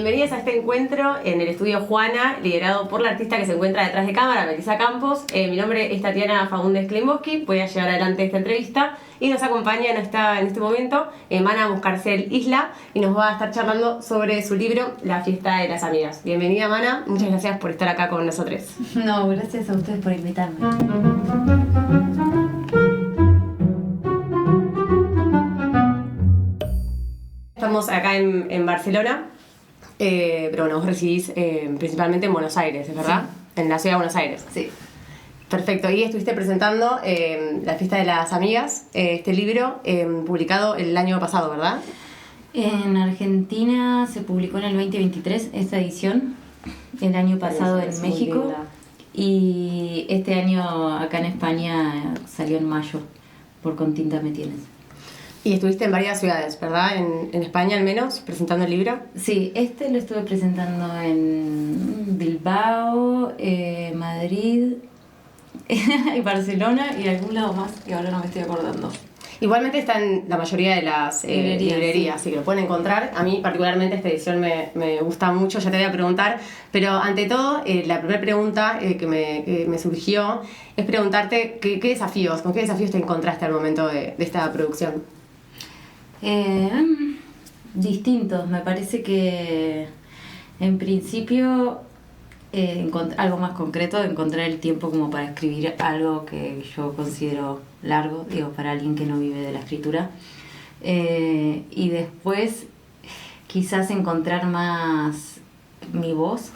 Bienvenidos a este encuentro en el estudio Juana, liderado por la artista que se encuentra detrás de cámara, Melissa Campos. Mi nombre es Tatiana Faúndez Klimboski, voy a llevar adelante esta entrevista y nos acompaña en este momento Mana Muscarcel Isla y nos va a estar charlando sobre su libro La fiesta de las amigas. Bienvenida, Mana, muchas gracias por estar acá con nosotros. No, gracias a ustedes por invitarme. Estamos acá en Barcelona. Pero bueno, vos residís principalmente en Buenos Aires, ¿es verdad? Sí. En la ciudad de Buenos Aires. Sí. Perfecto, y estuviste presentando La fiesta de las amigas, este libro publicado el año pasado, ¿verdad? En Argentina se publicó en el 2023 esta edición, el año pasado en México, y este año acá en España salió en mayo, por Con Tinta Me Tienes. Y estuviste en varias ciudades, ¿verdad? En España al menos, presentando el libro. Sí, lo estuve presentando en Bilbao, Madrid y Barcelona y algún lado más que ahora no me estoy acordando. Igualmente está en la mayoría de las librerías, sí, que lo pueden encontrar. A mí particularmente esta edición me gusta mucho, ya te voy a preguntar. Pero ante todo, la primera pregunta que me surgió es preguntarte con qué desafíos te encontraste al momento de esta producción. Distintos. Me parece que en principio algo más concreto, encontrar el tiempo como para escribir algo que yo considero largo, digo, para alguien que no vive de la escritura, y después quizás encontrar más mi voz,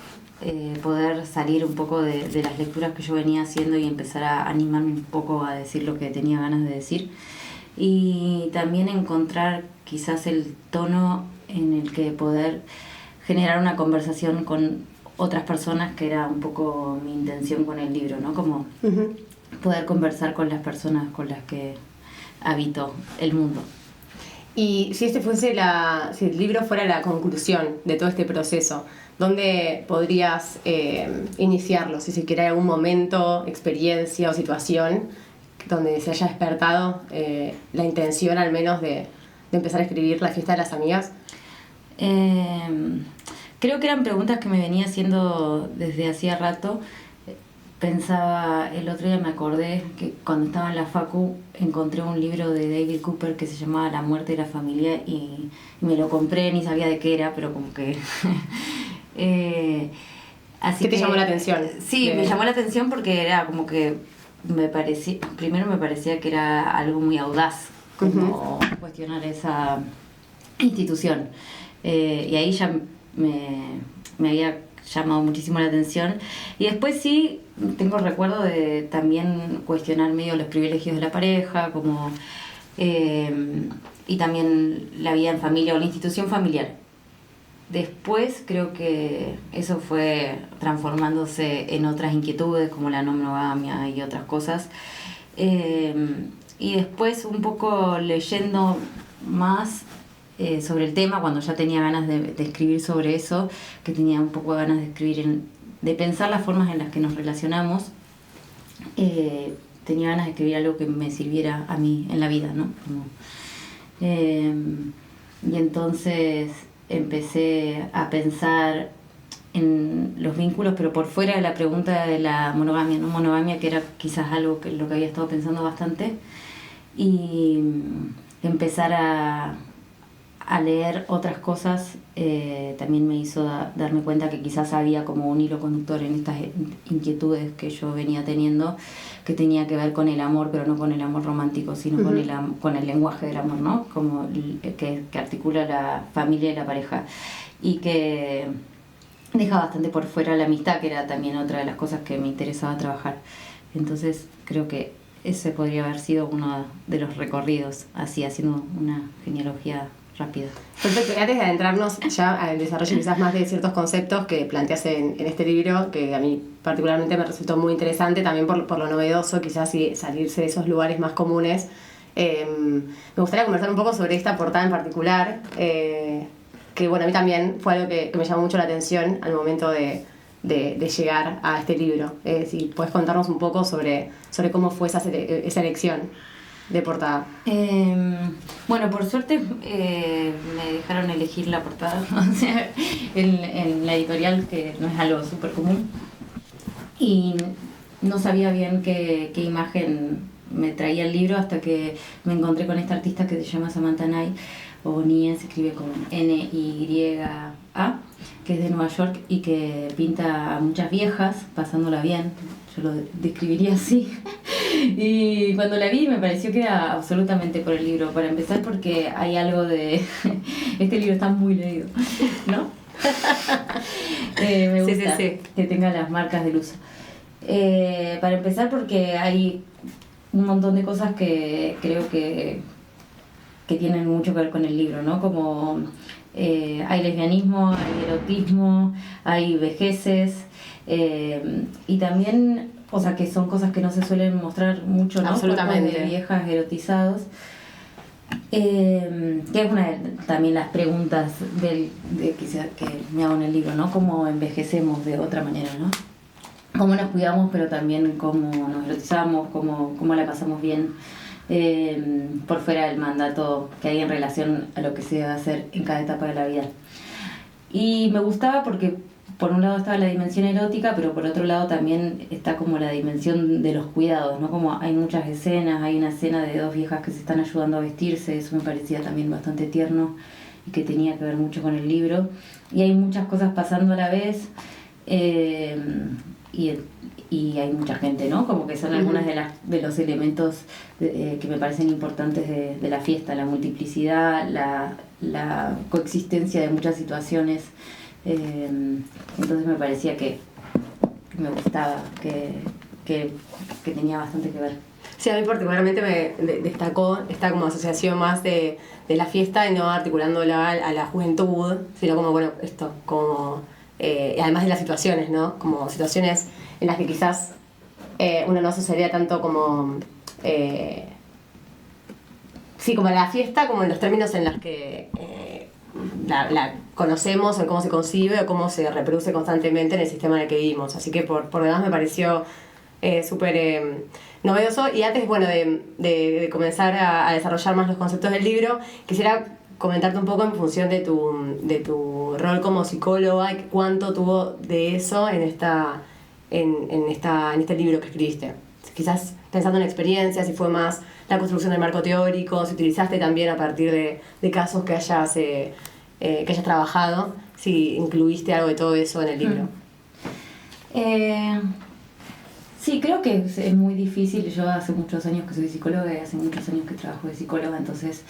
poder salir un poco de las lecturas que yo venía haciendo y empezar a animarme un poco a decir lo que tenía ganas de decir. Y también encontrar quizás el tono en el que poder generar una conversación con otras personas, que era un poco mi intención con el libro, ¿no? Como poder conversar con las personas con las que habito el mundo. Y si si el libro fuera la conclusión de todo este proceso, ¿dónde podrías iniciarlo? Si siquiera hay algún momento, experiencia o situación donde se haya despertado la intención al menos de empezar a escribir La fiesta de las amigas. Creo que eran preguntas que me venía haciendo desde hacía rato. Pensaba, el otro día me acordé que cuando estaba en la facu encontré un libro de David Cooper que se llamaba La muerte de la familia y me lo compré, ni sabía de qué era, pero como que... ¿Qué te llamó la atención? Sí, me llamó la atención porque era como que primero me parecía que era algo muy audaz, como cuestionar esa institución. Y ahí ya me había llamado muchísimo la atención. Y después sí, tengo recuerdo de también cuestionar medio los privilegios de la pareja, como y también la vida en familia o la institución familiar. Después creo que eso fue transformándose en otras inquietudes como la no monogamia y otras cosas. Y después un poco leyendo más sobre el tema, cuando ya tenía ganas de escribir sobre eso, que tenía un poco ganas de escribir, de pensar las formas en las que nos relacionamos, tenía ganas de escribir algo que me sirviera a mí en la vida, ¿no? Y entonces empecé a pensar en los vínculos, pero por fuera de la pregunta de la monogamia, ¿no? Monogamia, que era quizás algo que lo que había estado pensando bastante, y empezar a leer otras cosas también me hizo darme cuenta que quizás había como un hilo conductor en estas inquietudes que yo venía teniendo, que tenía que ver con el amor, pero no con el amor romántico, sino con el lenguaje del amor, ¿no? Como que articula la familia y la pareja, y que deja bastante por fuera la amistad, que era también otra de las cosas que me interesaba trabajar. Entonces creo que ese podría haber sido uno de los recorridos, así haciendo una genealogía rápida. Perfecto, y antes de adentrarnos ya al desarrollo quizás más de ciertos conceptos que planteas en este libro, que a mí particularmente me resultó muy interesante, también por lo novedoso, quizás y salirse de esos lugares más comunes, me gustaría conversar un poco sobre esta portada en particular, que bueno, a mí también fue algo que me llamó mucho la atención al momento de llegar a este libro. Si puedes contarnos un poco sobre cómo fue esa elección. de portada? Bueno, por suerte me dejaron elegir la portada, o sea, en la editorial, que no es algo súper común. Y no sabía bien qué imagen me traía el libro hasta que me encontré con esta artista que se llama Samantha Nye, o Nie, se escribe con N-Y-A, que es de Nueva York y que pinta a muchas viejas pasándola bien, yo lo describiría así. Y cuando la vi me pareció que era absolutamente por el libro, para empezar porque hay algo de... este libro está muy leído, ¿no? Me gusta sí. que tenga las marcas del uso. Para empezar porque hay un montón de cosas que creo que tienen mucho que ver con el libro, ¿no? Como hay lesbianismo, hay erotismo, hay vejeces, y también, o sea, que son cosas que no se suelen mostrar mucho, ¿no? Absolutamente. Cuerpos de viejas erotizados. Que es una de también las preguntas que me hago en el libro, ¿no? Cómo envejecemos de otra manera, ¿no? Cómo nos cuidamos, pero también cómo nos erotizamos, cómo la pasamos bien, por fuera del mandato que hay en relación a lo que se debe hacer en cada etapa de la vida. Y me gustaba porque por un lado estaba la dimensión erótica, pero por otro lado también está como la dimensión de los cuidados, ¿no? Como hay muchas escenas, hay una escena de dos viejas que se están ayudando a vestirse, eso me parecía también bastante tierno y que tenía que ver mucho con el libro. Y hay muchas cosas pasando a la vez, y hay mucha gente, ¿no? Como que son algunas de los elementos que me parecen importantes de la fiesta, la multiplicidad, la coexistencia de muchas situaciones. Entonces me parecía que me gustaba, que tenía bastante que ver. Sí, a mí particularmente me destacó esta como asociación más de la fiesta y no articulándola a la juventud, sino como, bueno, esto, como... además de las situaciones, ¿no? Como situaciones en las que quizás uno no asociaría tanto como... sí, como la fiesta, como en los términos en los que la conocemos, o cómo se concibe o cómo se reproduce constantemente en el sistema en el que vivimos. Así que por demás me pareció súper novedoso. Y antes, bueno, de comenzar a desarrollar más los conceptos del libro, quisiera comentarte un poco en función de tu rol como psicóloga y cuánto tuvo de eso en este libro que escribiste. Quizás pensando en experiencias, si fue más la construcción del marco teórico, si utilizaste también a partir de casos que hayas trabajado, si incluiste algo de todo eso en el libro. Sí, creo que es muy difícil. Yo hace muchos años que soy psicóloga y hace muchos años que trabajo de psicóloga, entonces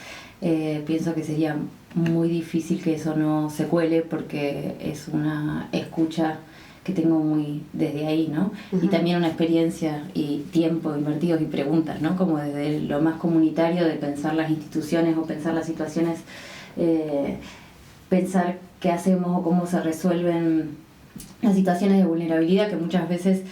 pienso que sería muy difícil que eso no se cuele porque es una escucha que tengo muy desde ahí, ¿no? Y también una experiencia y tiempo invertidos y preguntas, ¿no? Como desde lo más comunitario de pensar las instituciones o pensar las situaciones, pensar qué hacemos o cómo se resuelven las situaciones de vulnerabilidad que muchas veces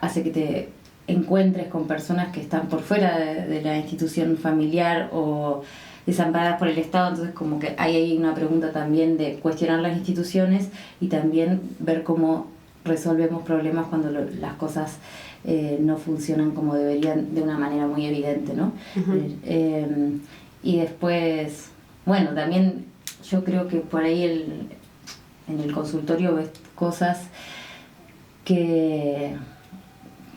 hace que te encuentres con personas que están por fuera de la institución familiar o desamparadas por el Estado. Entonces como que hay ahí una pregunta también de cuestionar las instituciones y también ver cómo resolvemos problemas cuando las cosas no funcionan como deberían, de una manera muy evidente, ¿no? Y después, bueno, también yo creo que por ahí en el consultorio ves cosas que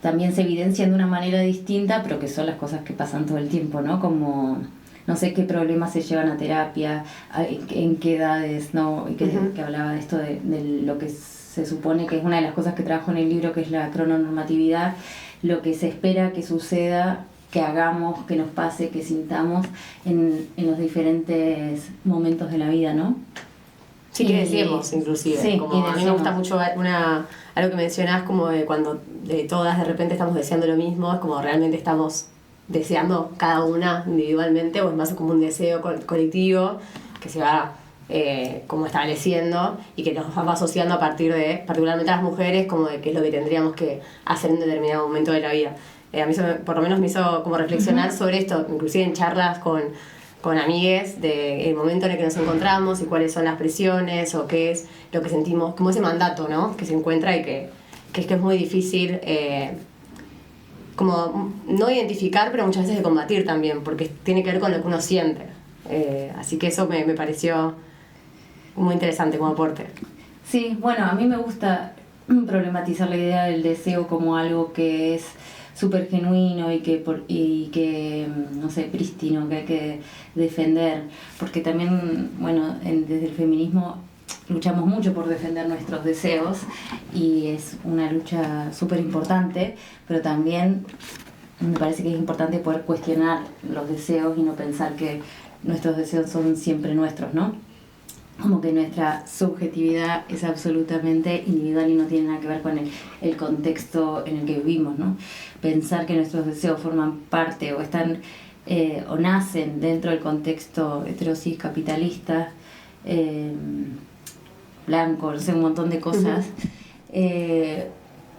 también se evidencian de una manera distinta, pero que son las cosas que pasan todo el tiempo, ¿no? Como no sé qué problemas se llevan a terapia, en qué edades, ¿no? Y que hablaba de esto de lo que se supone que es una de las cosas que trabajo en el libro, que es la crononormatividad, lo que se espera que suceda, que hagamos, que nos pase, que sintamos en los diferentes momentos de la vida, ¿no? Sí, que decíamos, inclusive. Sí, como a mí me gusta mucho algo que mencionás, como de cuando todas de repente estamos deseando lo mismo, es como realmente estamos deseando cada una individualmente, o es más como un deseo colectivo que se va como estableciendo y que nos va asociando a partir de, particularmente a las mujeres, como de qué es lo que tendríamos que hacer en un determinado momento de la vida. A mí por lo menos me hizo como reflexionar sobre esto, inclusive en charlas con amigues del momento en el que nos encontramos y cuáles son las presiones o qué es lo que sentimos, como ese mandato, ¿no? Que se encuentra y que es muy difícil como no identificar, pero muchas veces de combatir también, porque tiene que ver con lo que uno siente. Así que eso me pareció muy interesante como aporte. Sí, bueno, a mí me gusta problematizar la idea del deseo como algo que es súper genuino y que no sé, prístino, que hay que defender, porque también, bueno, desde el feminismo luchamos mucho por defender nuestros deseos y es una lucha súper importante, pero también me parece que es importante poder cuestionar los deseos y no pensar que nuestros deseos son siempre nuestros, ¿no? Como que nuestra subjetividad es absolutamente individual y no tiene nada que ver con el contexto en el que vivimos, ¿no? Pensar que nuestros deseos forman parte o están o nacen dentro del contexto heterosis capitalista, blanco, no sé, un montón de cosas,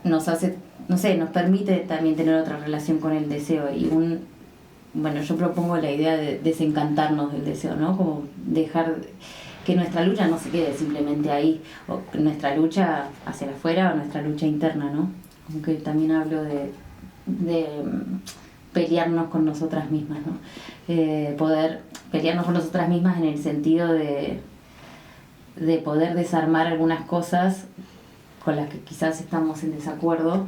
nos hace, no sé, nos permite también tener otra relación con el deseo y bueno, yo propongo la idea de desencantarnos del deseo, ¿no? Como dejar que nuestra lucha no se quede simplemente ahí, o nuestra lucha hacia afuera o nuestra lucha interna, ¿no? Como que también hablo de pelearnos con nosotras mismas, ¿no? Poder pelearnos con nosotras mismas en el sentido de poder desarmar algunas cosas con las que quizás estamos en desacuerdo,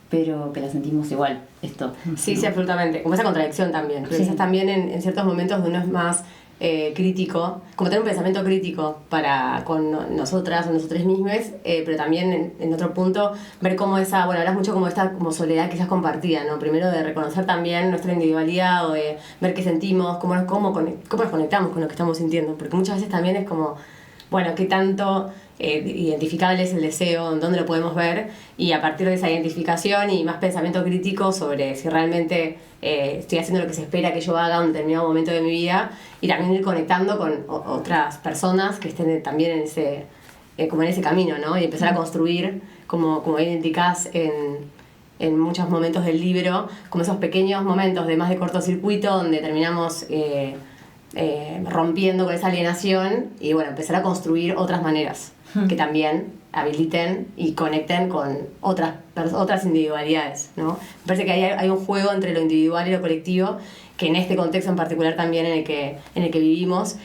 pero que las sentimos igual, esto. Sí, ¿no? Sí, absolutamente. Como esa contradicción también. Pero quizás también en ciertos momentos donde uno es más crítico, como tener un pensamiento crítico con nosotras o nosotros mismos, pero también en otro punto ver cómo hablas mucho como esta como soledad quizás compartida, ¿no? Primero de reconocer también nuestra individualidad o de ver qué sentimos, cómo nos conectamos con lo que estamos sintiendo, porque muchas veces también es como, bueno, qué tanto identificable es el deseo, en dónde lo podemos ver, y a partir de esa identificación y más pensamiento crítico sobre si realmente estoy haciendo lo que se espera que yo haga en un determinado momento de mi vida, y también ir conectando con otras personas que estén también en ese camino, ¿no? Y empezar a construir, como indicás en muchos momentos del libro, como esos pequeños momentos de más de cortocircuito donde terminamos rompiendo con esa alienación y bueno, empezar a construir otras maneras que también habiliten y conecten con otras individualidades, ¿no? Me parece que hay un juego entre lo individual y lo colectivo que en este contexto en particular también en el que vivimos,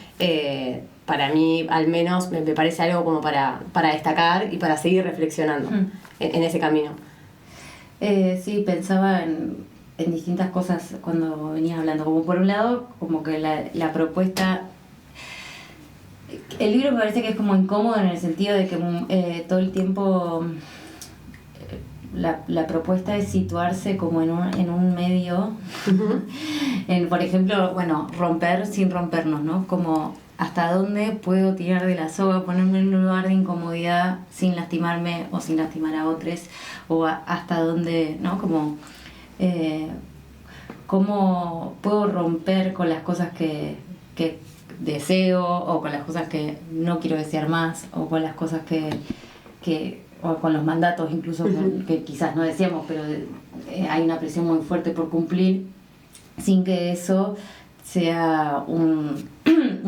para mí al menos me parece algo como para destacar y para seguir reflexionando en ese camino. Sí, pensaba en distintas cosas cuando venías hablando, como por un lado, como que la propuesta, el libro me parece que es como incómodo en el sentido de que todo el tiempo la propuesta es situarse como en un medio, por ejemplo, bueno, romper sin rompernos, ¿no? Como hasta dónde puedo tirar de la soga, ponerme en un lugar de incomodidad sin lastimarme o sin lastimar a otros, o hasta dónde, ¿no? Como cómo puedo romper con las cosas que deseo, o con las cosas que no quiero desear más, o con las cosas o con los mandatos incluso que quizás no deseamos, pero hay una presión muy fuerte por cumplir, sin que eso sea un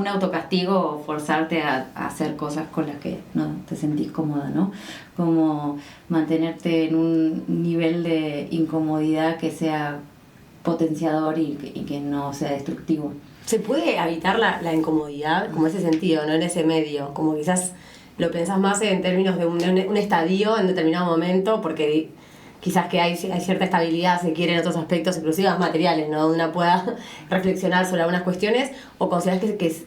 autocastigo o forzarte a hacer cosas con las que no te sentís cómoda, ¿no? Como mantenerte en un nivel de incomodidad que sea potenciador y que no sea destructivo. ¿Se puede evitar la incomodidad, como ese sentido, no en ese medio? Como quizás lo pensás más en términos de un estadio en determinado momento, porque quizás que hay cierta estabilidad, se quiere, en otros aspectos, inclusive más materiales, ¿no? Donde una pueda reflexionar sobre algunas cuestiones, o considerás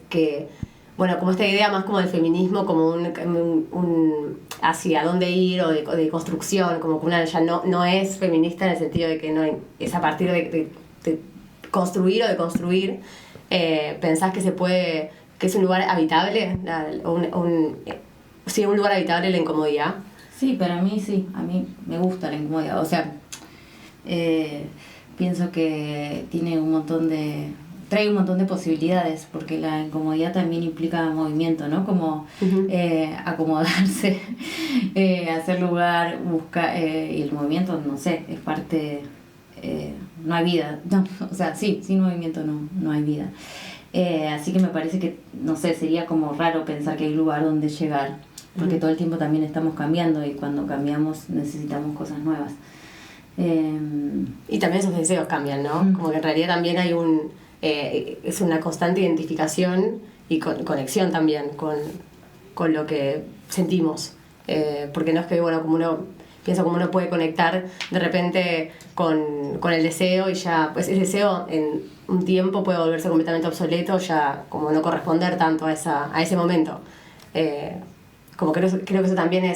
que bueno, como esta idea más como del feminismo, como un hacia dónde ir, o de construcción, como que una ya no es feminista en el sentido de que no es a partir de construir o de construir. ¿Pensás que se puede, que es un lugar habitable, un lugar habitable la incomodidad? Sí, para mí sí, a mí me gusta la incomodidad, o sea, pienso que trae un montón de posibilidades, porque la incomodidad también implica movimiento, ¿no? Como acomodarse, hacer lugar, buscar, y el movimiento, no sé, es parte, no hay vida, no, o sea, sin movimiento no hay vida. Así que me parece que, no sé, sería como raro pensar que hay lugar donde llegar, porque todo el tiempo también estamos cambiando y cuando cambiamos necesitamos cosas nuevas. Y también esos deseos cambian, ¿no? Como que en realidad también hay es una constante identificación y conexión también con lo que sentimos. Porque no es que, bueno, pienso como uno puede conectar de repente con el deseo y ya, pues el deseo en un tiempo puede volverse completamente obsoleto, ya como no corresponder tanto a ese momento. Como creo que eso también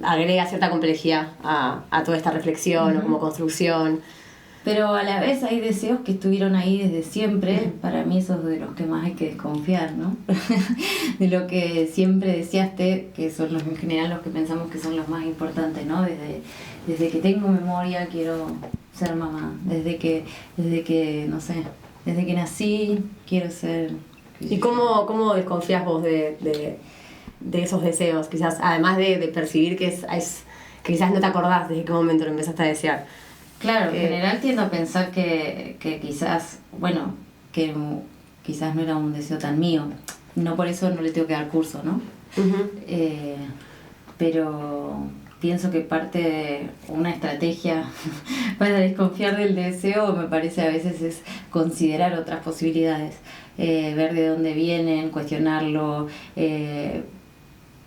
agrega cierta complejidad a toda esta reflexión o como construcción. Pero a la vez hay deseos que estuvieron ahí desde siempre. Para mí esos de los que más hay que desconfiar, ¿no? De lo que siempre deseaste, que son en general los que pensamos que son los más importantes, ¿no? Desde que tengo memoria quiero ser mamá. Desde que no sé, desde que nací quiero ser... ¿Y cómo desconfías vos de esos deseos? Quizás, además de percibir que quizás no te acordás desde qué momento lo empezaste a desear. Claro, en general tiendo a pensar que quizás, bueno, que quizás no era un deseo tan mío. No por eso no le tengo que dar curso, ¿no? Uh-huh. Pero pienso que una estrategia para desconfiar del deseo, me parece a veces, es considerar otras posibilidades. Ver de dónde vienen, cuestionarlo,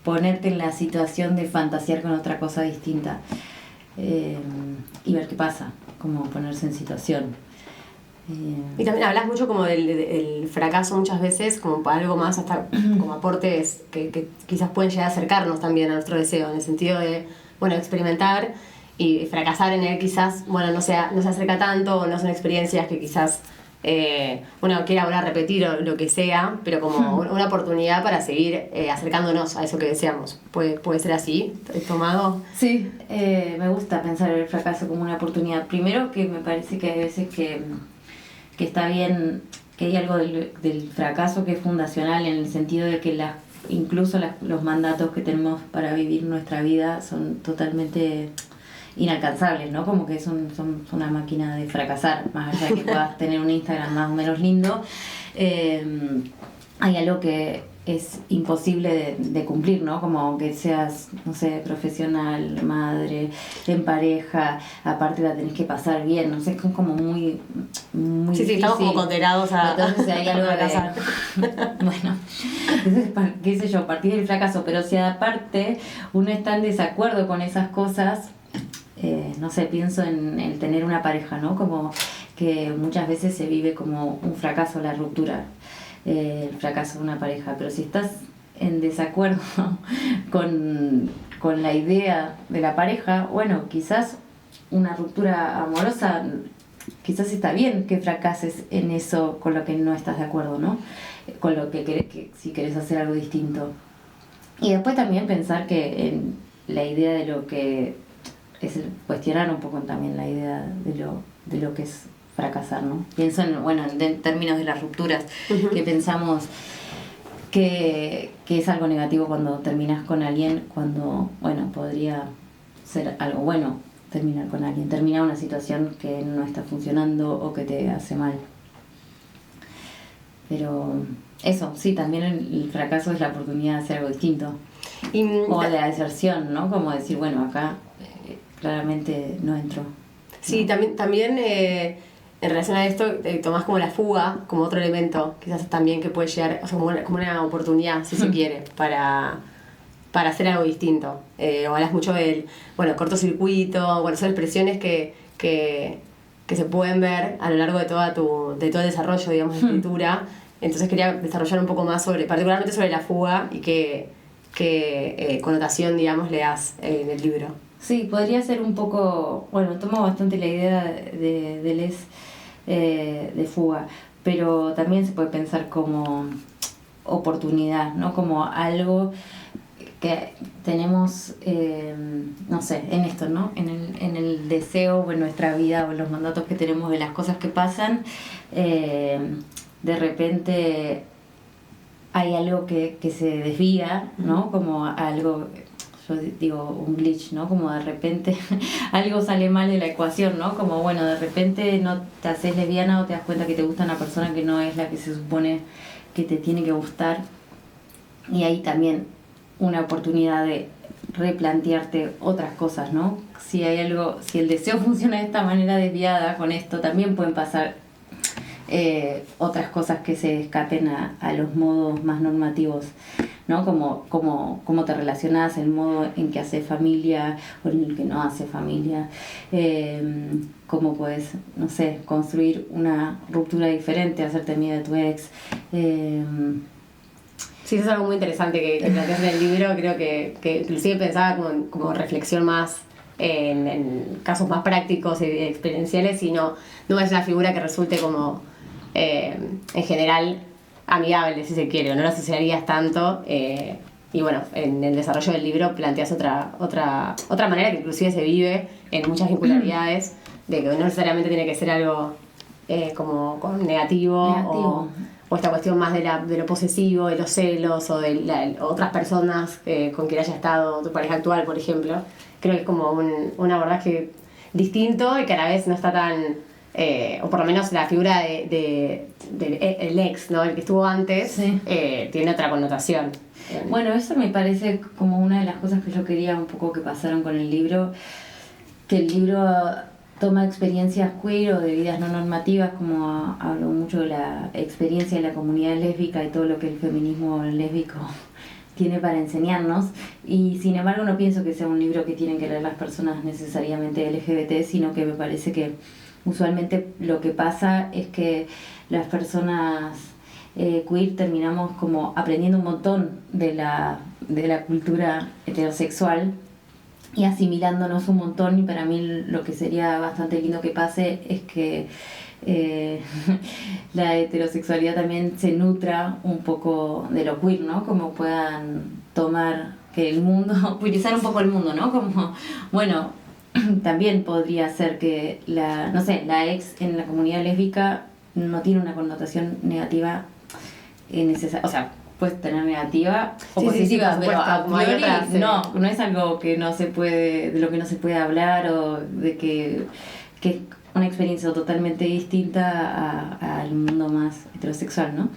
ponerte en la situación de fantasear con otra cosa distinta. Y ver qué pasa, como ponerse en situación. Y también hablas mucho como del fracaso muchas veces, como algo más hasta como aportes que quizás pueden llegar a acercarnos también a nuestro deseo, en el sentido de, bueno, experimentar y fracasar en él quizás, bueno, no se acerca tanto, o no son experiencias que quizás uno quiera volver a repetir o lo que sea, pero como una oportunidad para seguir acercándonos a eso que deseamos. ¿Puede ser así? ¿Es tomado? Sí, me gusta pensar el fracaso como una oportunidad. Primero que me parece que hay veces que está bien, que hay algo del fracaso que es fundacional en el sentido de que incluso los mandatos que tenemos para vivir nuestra vida son totalmente inalcanzables, ¿no? Como que son una máquina de fracasar, más allá de que puedas tener un Instagram más o menos lindo. Hay algo que es imposible de cumplir, ¿no? Como que seas, no sé, profesional, madre, en pareja, aparte la tenés que pasar bien, no sé, es como muy sí, difícil. Estamos como condenados a... Entonces hay algo de... Bueno, entonces, qué sé yo, partir del fracaso, pero si aparte uno está en desacuerdo con esas cosas, no sé, pienso en el tener una pareja, ¿no? Como que muchas veces se vive como un fracaso, la ruptura, el fracaso de una pareja, pero si estás en desacuerdo con la idea de la pareja, bueno, quizás una ruptura amorosa, quizás está bien que fracases en eso con lo que no estás de acuerdo, ¿no? Con lo que si querés hacer algo distinto. Y después también pensar que en la idea de lo que es cuestionar un poco también la idea de lo que es fracasar, ¿no? Pienso en términos de las rupturas, uh-huh. Que pensamos que es algo negativo cuando terminas con alguien, cuando, bueno, podría ser algo bueno terminar con alguien, terminar una situación que no está funcionando o que te hace mal. Pero eso, sí, también el fracaso es la oportunidad de hacer algo distinto. O la deserción, ¿no? Como decir, bueno, acá claramente no entro. Sí, no. También en relación a esto, tomás como la fuga como otro elemento, quizás también que puede llegar, o sea, como una oportunidad, si se quiere, para hacer algo distinto. O hablas mucho del, bueno, cortocircuito, bueno, son expresiones que se pueden ver a lo largo de todo el desarrollo, digamos, de escritura. Entonces quería desarrollar un poco más particularmente sobre la fuga y qué connotación, digamos, le das en el libro. Sí, podría ser un poco, bueno, tomo bastante la idea de Deleuze de fuga, pero también se puede pensar como oportunidad, ¿no? Como algo que tenemos, no sé, en esto, ¿no? En el deseo o en nuestra vida o en los mandatos que tenemos de las cosas que pasan, de repente hay algo que se desvía, ¿no? Como algo, yo digo un glitch, ¿no? Como de repente algo sale mal de la ecuación, ¿no? Como, bueno, de repente no te haces lesbiana o te das cuenta que te gusta una persona que no es la que se supone que te tiene que gustar. Y ahí también una oportunidad de replantearte otras cosas, ¿no? Si hay algo, si el deseo funciona de esta manera desviada con esto, también pueden pasar otras cosas que se escapen a los modos más normativos, ¿no? Como cómo te relacionas, el modo en que haces familia o en el que no haces familia, cómo puedes, no sé, construir una ruptura diferente, hacerte amiga de tu ex. Sí, eso es algo muy interesante que planteas en el libro. Creo que inclusive pensaba como reflexión más en casos más prácticos y experienciales, y no es una figura que resulte como en general amigable, si se quiere, o no lo asociarías tanto. Y bueno, en el desarrollo del libro planteas otra manera que inclusive se vive en muchas vincularidades, de que no necesariamente tiene que ser algo como negativo. O esta cuestión más de lo posesivo, de los celos, o de otras personas con quien haya estado tu pareja actual, por ejemplo. Creo que es como un abordaje distinto y que a la vez no está tan... o por lo menos la figura del ex, ¿no? El que estuvo antes, sí. Tiene otra connotación. Bueno, eso me parece como una de las cosas que yo quería un poco que pasaron con el libro, que el libro toma experiencias queer o de vidas no normativas, como hablo mucho de la experiencia de la comunidad lésbica y todo lo que el feminismo lésbico tiene para enseñarnos, y sin embargo no pienso que sea un libro que tienen que leer las personas necesariamente LGBT, sino que me parece que usualmente lo que pasa es que las personas queer terminamos como aprendiendo un montón de la cultura heterosexual y asimilándonos un montón, y para mí lo que sería bastante lindo que pase es que la heterosexualidad también se nutra un poco de lo queer, ¿no? Como puedan tomar que el mundo, queerizar un poco el mundo, ¿no? Como, bueno, también podría ser que la ex en la comunidad lésbica no tiene una connotación negativa necesaria, o sea, puedes tener negativa o positiva, sí, pero a priori no es algo que no se puede, de lo que no se puede hablar, o de que es una experiencia totalmente distinta al mundo más heterosexual, ¿no?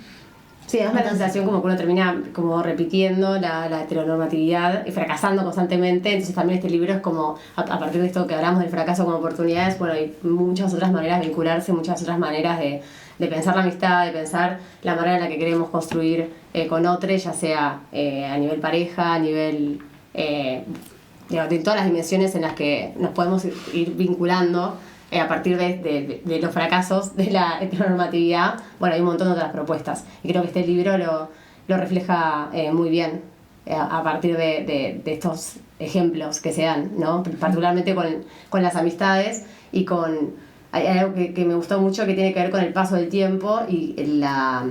Sí, además la sensación como que uno termina como repitiendo la heteronormatividad y fracasando constantemente. Entonces también este libro es como, a partir de esto que hablamos del fracaso como oportunidades, bueno, hay muchas otras maneras de vincularse, muchas otras maneras de pensar la amistad, de pensar la manera en la que queremos construir con otros, ya sea a nivel pareja, a nivel de todas las dimensiones en las que nos podemos ir vinculando. A partir de los fracasos de la heteronormatividad, bueno, hay un montón de otras propuestas. Y creo que este libro lo refleja muy bien a partir de estos ejemplos que se dan, ¿no? Particularmente con las amistades y con... Hay algo que me gustó mucho que tiene que ver con el paso del tiempo y la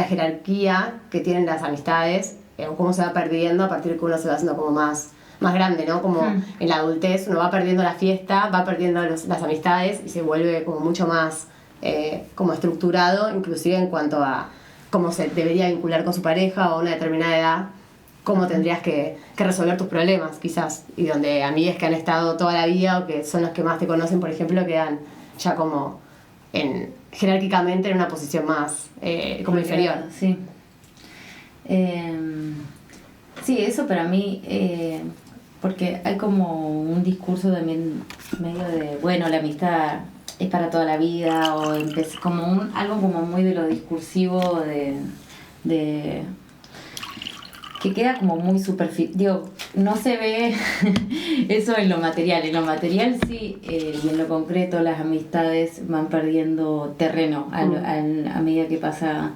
jerarquía que tienen las amistades, o cómo se va perdiendo a partir de que uno se va haciendo como más grande, ¿no? Como en la adultez uno va perdiendo la fiesta, va perdiendo las amistades y se vuelve como mucho más como estructurado, inclusive en cuanto a cómo se debería vincular con su pareja o a una determinada edad, cómo tendrías que resolver tus problemas, quizás. Y donde amigas que han estado toda la vida o que son los que más te conocen, por ejemplo, quedan ya como jerárquicamente en una posición más como inferior. Sí. Sí, eso para mí... porque hay como un discurso también medio de, bueno, la amistad es para toda la vida, o como algo como muy de lo discursivo, de que queda como muy superficial. Digo, no se ve eso en lo material. En lo material sí, y en lo concreto las amistades van perdiendo terreno a medida que pasa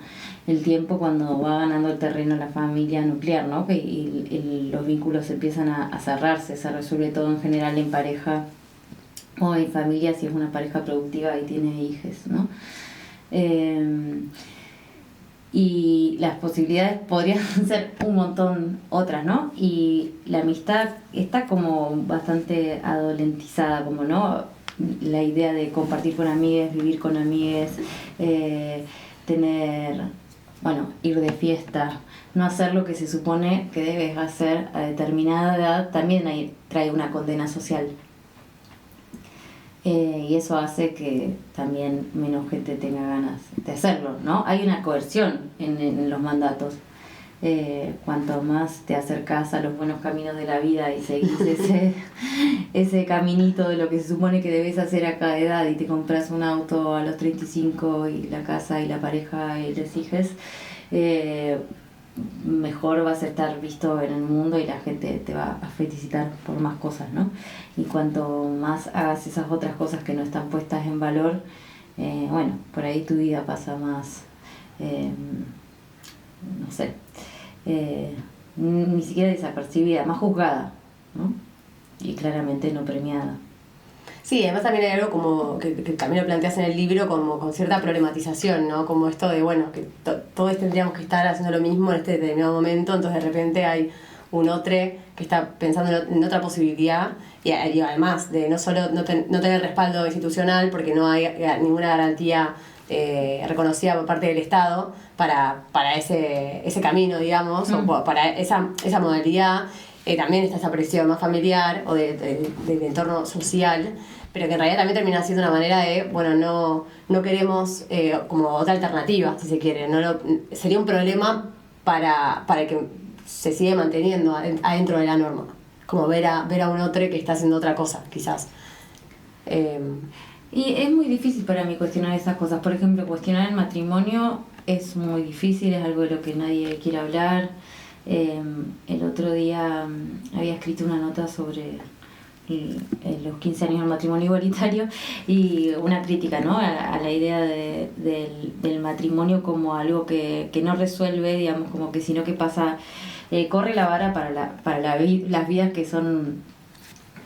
el tiempo, cuando va ganando el terreno la familia nuclear, ¿no? Y los vínculos empiezan a cerrarse, se resuelve todo en general en pareja o en familia, si es una pareja productiva y tiene hijos, ¿no? Y las posibilidades podrían ser un montón otras, ¿no? Y la amistad está como bastante adolescentizada, como, ¿no? La idea de compartir con amigues, vivir con amigues, tener... bueno, ir de fiesta, no hacer lo que se supone que debes hacer a determinada edad, también trae una condena social. Y eso hace que también menos gente tenga ganas de hacerlo, ¿no? Hay una coerción en los mandatos. cuanto más te acercás a los buenos caminos de la vida y seguís ese caminito de lo que se supone que debes hacer a cada edad, y te compras un auto a los 35 y la casa y la pareja y los hijos, mejor vas a estar visto en el mundo y la gente te va a felicitar por más cosas, ¿no? Y cuanto más hagas esas otras cosas que no están puestas en valor, bueno, por ahí tu vida pasa más, no sé, ni siquiera desapercibida, más juzgada, ¿no? Y claramente no premiada. Sí, además también hay algo como que también lo planteas en el libro, como con cierta problematización, ¿no? Como esto de, bueno, que todos tendríamos que estar haciendo lo mismo en este determinado momento, entonces de repente hay un otro que está pensando en otra posibilidad, y además de no solo no tener respaldo institucional, porque no hay ninguna garantía reconocida por parte del Estado para ese camino, digamos, o para esa modalidad. También está esa presión más familiar o del entorno social, pero que en realidad también termina siendo una manera de, bueno, no queremos como otra alternativa, si se quiere. Sería un problema para que se sigue manteniendo adentro de la norma, como ver a un otro que está haciendo otra cosa, quizás. Y es muy difícil para mí cuestionar esas cosas. Por ejemplo, cuestionar el matrimonio es muy difícil, es algo de lo que nadie quiere hablar. El otro día había escrito una nota sobre los 15 años del matrimonio igualitario, y una crítica, ¿no?, a la idea del matrimonio como algo que no resuelve, digamos, como que sino que pasa, corre la vara para las vidas que son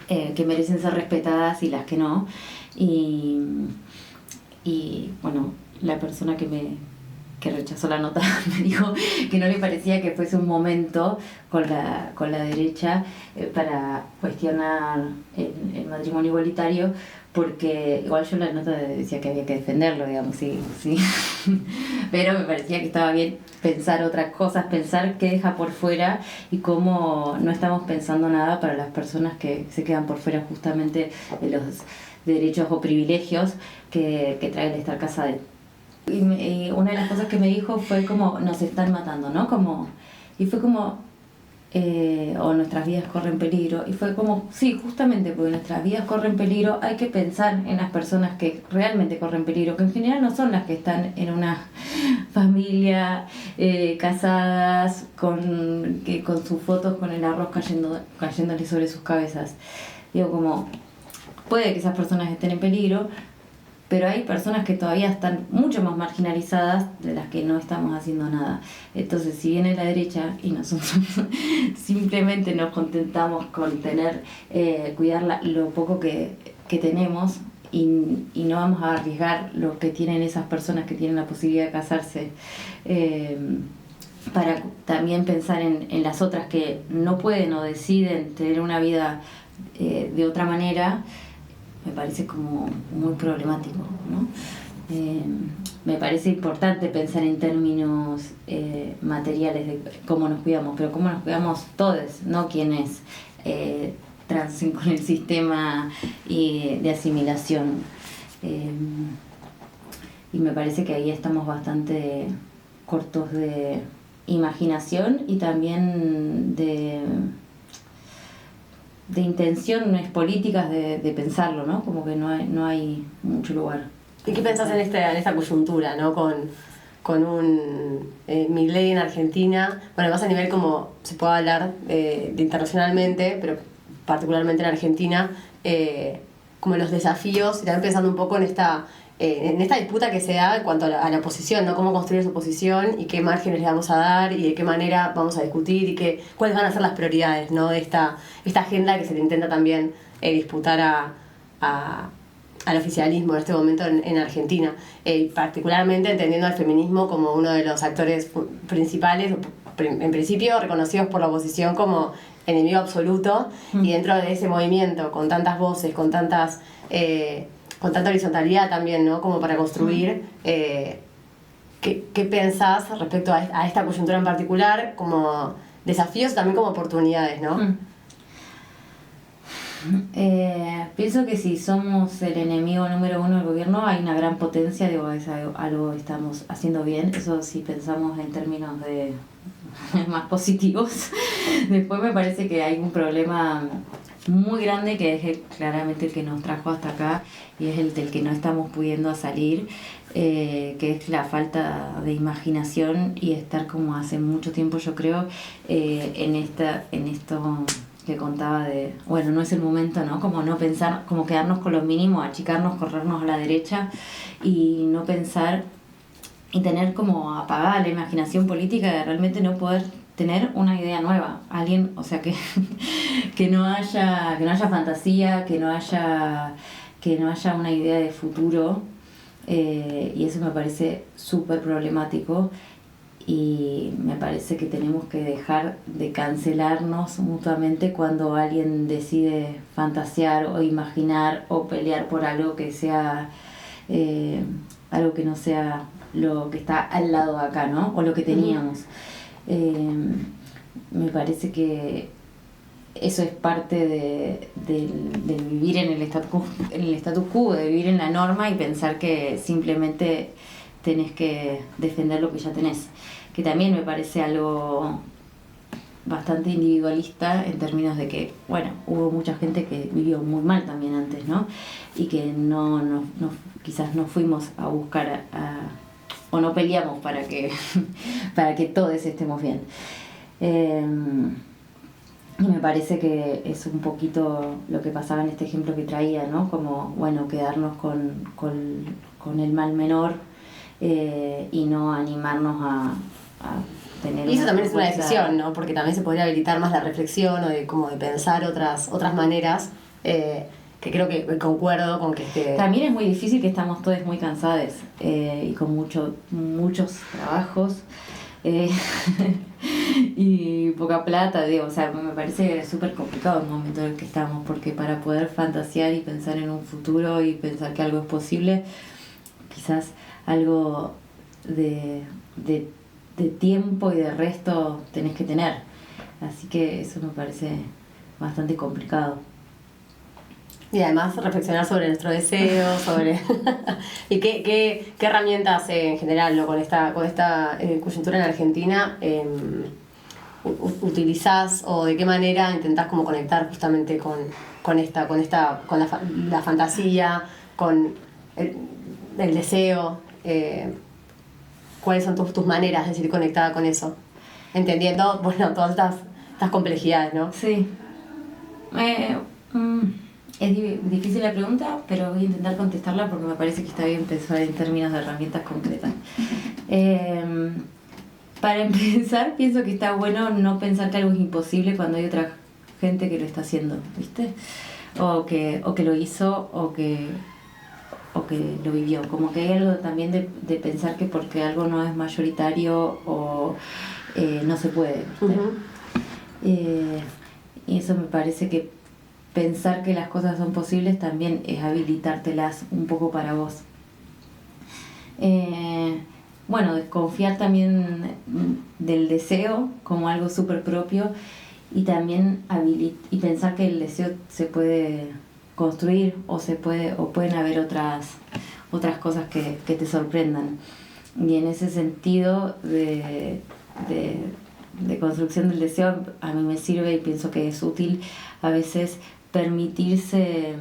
que merecen ser respetadas y las que no. Y bueno, la persona que rechazó la nota me dijo que no le parecía que fuese un momento con la derecha para cuestionar el matrimonio igualitario, porque igual yo en la nota decía que había que defenderlo, digamos, sí. Pero me parecía que estaba bien pensar otras cosas, pensar qué deja por fuera y cómo no estamos pensando nada para las personas que se quedan por fuera justamente de los derechos o privilegios que trae el estar casada. Y una de las cosas que me dijo fue como, nos están matando, ¿no? Y fue como, o nuestras vidas corren peligro. Y fue como, sí, justamente porque nuestras vidas corren peligro, hay que pensar en las personas que realmente corren peligro, que en general no son las que están en una familia, casadas, con sus fotos con el arroz cayéndole sobre sus cabezas. Digo, como, puede que esas personas estén en peligro, pero hay personas que todavía están mucho más marginalizadas de las que no estamos haciendo nada. Entonces, si viene la derecha y nosotros simplemente nos contentamos con cuidar lo poco que tenemos, y no vamos a arriesgar lo que tienen esas personas que tienen la posibilidad de casarse, para también pensar en las otras que no pueden o deciden tener una vida de otra manera, me parece como muy problemático, ¿no? Me parece importante pensar en términos materiales de cómo nos cuidamos, pero cómo nos cuidamos todos, no quienes transen con el sistema de asimilación. Y me parece que ahí estamos bastante cortos de imaginación y también de intenciones políticas de pensarlo, ¿no? Como que no hay mucho lugar. ¿Y qué pensás en esta coyuntura, ¿no? Con un Milei en Argentina? Bueno, más a nivel como se puede hablar de internacionalmente, pero particularmente en Argentina, como los desafíos, y también pensando un poco en esta disputa que se da en cuanto a la oposición, ¿no? Cómo construir esa oposición y qué márgenes le vamos a dar y de qué manera vamos a discutir y cuáles van a ser las prioridades, ¿no? De esta agenda que se le intenta también disputar al oficialismo en este momento en Argentina, particularmente entendiendo al feminismo como uno de los actores principales, en principio reconocidos por la oposición como enemigo absoluto, y dentro de ese movimiento, con tantas voces, con tanta horizontalidad también, ¿no? Como para construir. ¿Qué pensás respecto a esta coyuntura en particular, como desafíos y también como oportunidades, ¿no? Pienso que si somos el enemigo número uno del gobierno hay una gran potencia, digo, es algo que estamos haciendo bien, eso si pensamos en términos de más positivos. Después me parece que hay un problema muy grande que es claramente el que nos trajo hasta acá y es el del que no estamos pudiendo salir, que es la falta de imaginación y estar como hace mucho tiempo, yo creo, en esto que contaba de, bueno, no es el momento, ¿no? Como no pensar, como quedarnos con lo mínimo, achicarnos, corrernos a la derecha y no pensar y tener como apagada la imaginación política de realmente no poder tener una idea nueva, alguien, o sea, que no haya fantasía, que no haya una idea de futuro, y eso me parece súper problemático y me parece que tenemos que dejar de cancelarnos mutuamente cuando alguien decide fantasear o imaginar o pelear por algo que sea algo que no sea lo que está al lado de acá, ¿no? O lo que teníamos. Me parece que eso es parte de vivir en el status quo, de vivir en la norma y pensar que simplemente tenés que defender lo que ya tenés. Que también me parece algo bastante individualista en términos de que, bueno, hubo mucha gente que vivió muy mal también antes, ¿no? Y que quizás no fuimos a buscar o no peleamos para que todos estemos bien. Y me parece que es un poquito lo que pasaba en este ejemplo que traía, ¿no? Como, bueno, quedarnos con el mal menor y no animarnos a tener. Y eso también es una decisión, ¿no? Porque también se podría habilitar más la reflexión o de pensar otras maneras, que creo que concuerdo con que También es muy difícil, que estamos todos muy cansados y con muchos trabajos y poca plata, digo, o sea, me parece súper complicado el momento en el que estamos, porque para poder fantasear y pensar en un futuro y pensar que algo es posible, quizás algo de tiempo y de resto tenés que tener, así que eso me parece bastante complicado. Y además reflexionar sobre nuestro deseo, sobre y qué herramientas en general, ¿no? con esta coyuntura en Argentina utilizás, o de qué manera intentás como conectar justamente con la fantasía, con el deseo, cuáles son tus maneras de seguir conectada con eso, entendiendo, bueno, todas estas complejidades, ¿no? Sí. Es difícil la pregunta, pero voy a intentar contestarla porque me parece que está bien pensar en términos de herramientas concretas. Para empezar, pienso que está bueno no pensar que algo es imposible cuando hay otra gente que lo está haciendo, ¿viste? O que lo hizo o que lo vivió. Como que hay algo también de pensar que porque algo no es mayoritario o no se puede, ¿viste? Uh-huh. Y eso me parece que pensar que las cosas son posibles también es habilitártelas un poco para vos. Bueno, desconfiar también del deseo como algo súper propio y también y pensar que el deseo se puede construir o pueden haber otras cosas que te sorprendan. Y en ese sentido de construcción del deseo, a mí me sirve y pienso que es útil a veces permitirse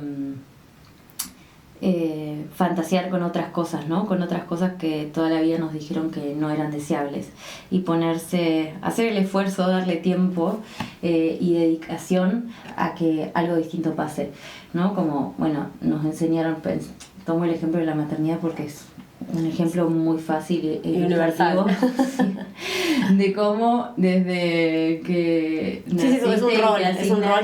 fantasear con otras cosas, ¿no? Con otras cosas que toda la vida nos dijeron que no eran deseables y hacer el esfuerzo, darle tiempo y dedicación a que algo distinto pase, ¿no? Como, bueno, nos enseñaron, tomo el ejemplo de la maternidad porque es un ejemplo muy fácil y universal de cómo desde que es un rol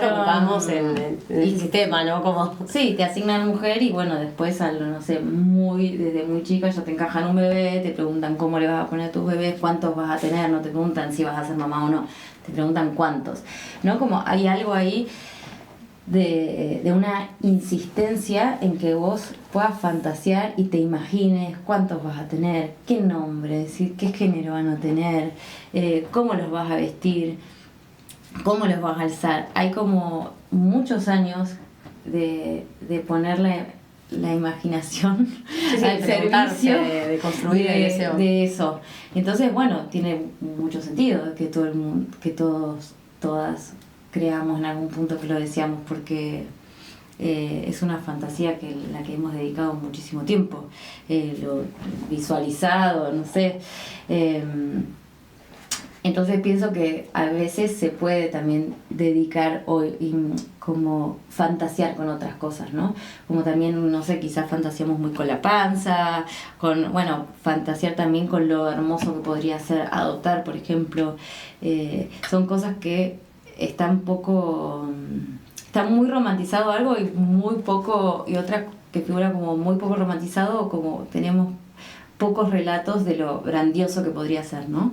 que ocupamos en el sistema, ¿no? Como sí, te asignan mujer y bueno, después no sé, desde muy chica ya te encajan un bebé, te preguntan cómo le vas a poner a tus bebés, cuántos vas a tener, no te preguntan si vas a ser mamá o no, te preguntan cuántos, ¿no? Como hay algo ahí de una insistencia en que vos puedas fantasear y te imagines cuántos vas a tener, qué nombre, es decir, qué género van a tener, cómo los vas a vestir, cómo los vas a alzar. Hay como muchos años de poner la imaginación al servicio de construir el deseo. De eso. Entonces, bueno, tiene mucho sentido que todo el mundo, que todas creamos en algún punto que lo deseamos, porque es una fantasía la que hemos dedicado muchísimo tiempo, lo visualizado, no sé. Entonces pienso que a veces se puede también dedicar como fantasear con otras cosas, ¿no? Como también, no sé, quizás fantaseamos muy con la panza, fantasear también con lo hermoso que podría ser adoptar, por ejemplo. Son cosas que está muy romantizado algo y muy poco, y otra que figura como muy poco romantizado, como tenemos pocos relatos de lo grandioso que podría ser, ¿no?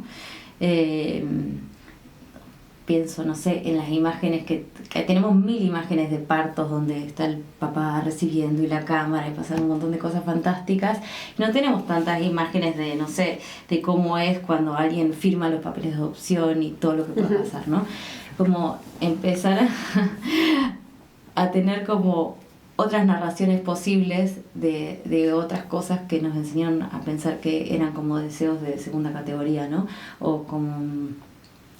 Pienso, no sé, en las imágenes que tenemos 1000 imágenes de partos donde está el papá recibiendo y la cámara y pasan un montón de cosas fantásticas. No tenemos tantas imágenes de, no sé, de cómo es cuando alguien firma los papeles de adopción y todo lo que puede pasar, ¿no? Como empezar a tener como otras narraciones posibles de otras cosas que nos enseñaron a pensar que eran como deseos de segunda categoría, ¿no?